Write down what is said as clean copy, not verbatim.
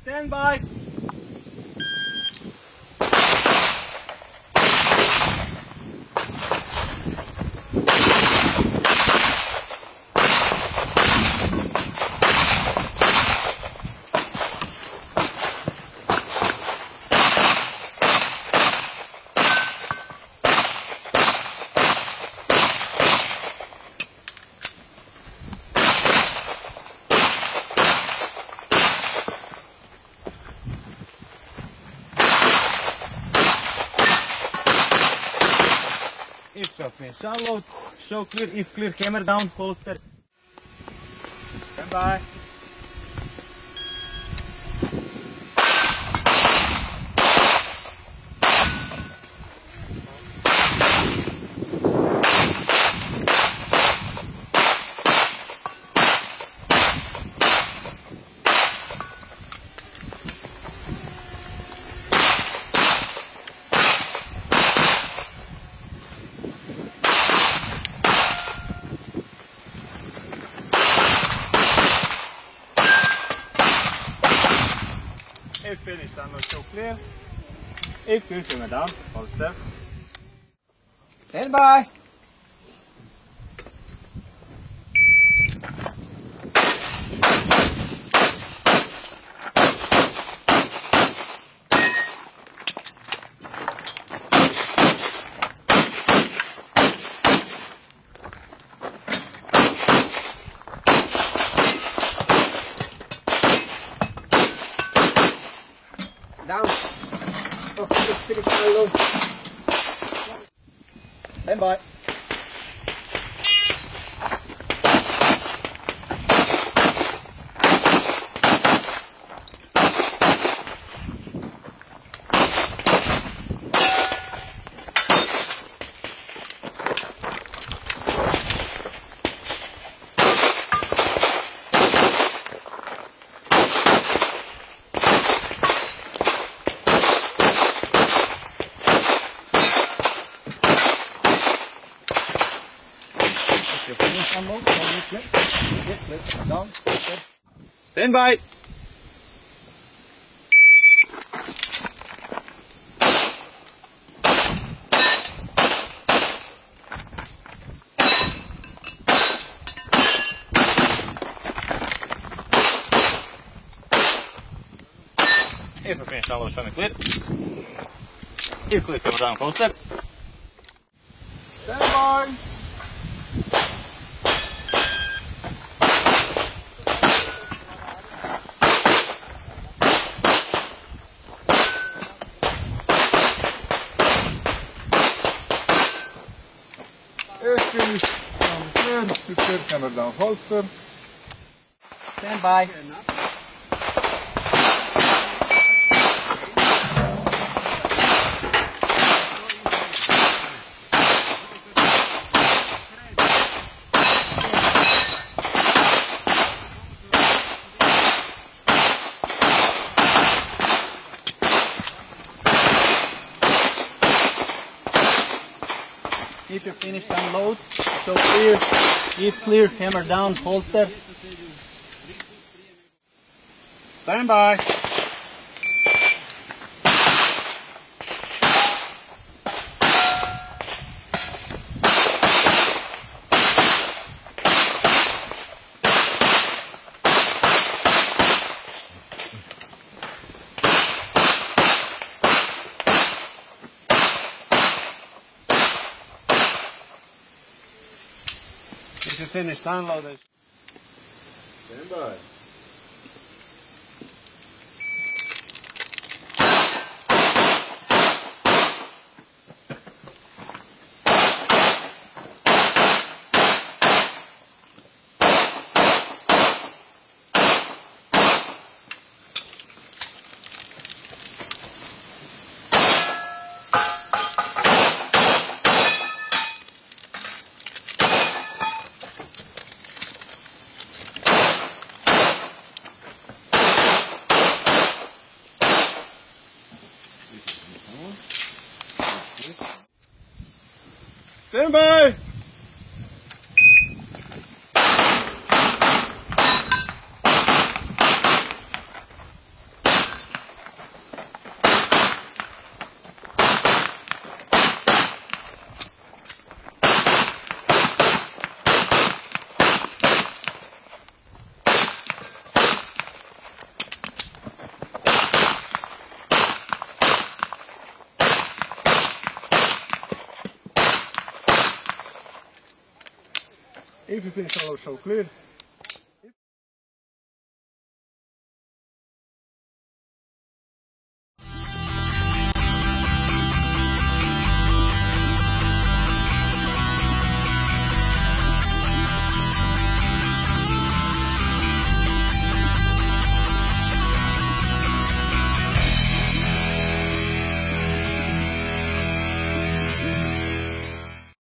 Stand by. If finish unload, show clear, if clear, hammer down, holster. Stand by. If finished, unload, show clear. If clear, hammer down, holster. Stand by. Down. Okay, just finish unload. Stand by. Finish unload, flip, down, flip. Stand by. If we finish unload, show me clear. If clear, hammer down, holster. Stand by. Finish, clear, clear, hammer down, holster. Stand by. If you're finished, unload. Show clear. If clear, hammer down, holster. Stand by. If you finished, unload it. Stand by. Stand by! If you finish unload, show clear.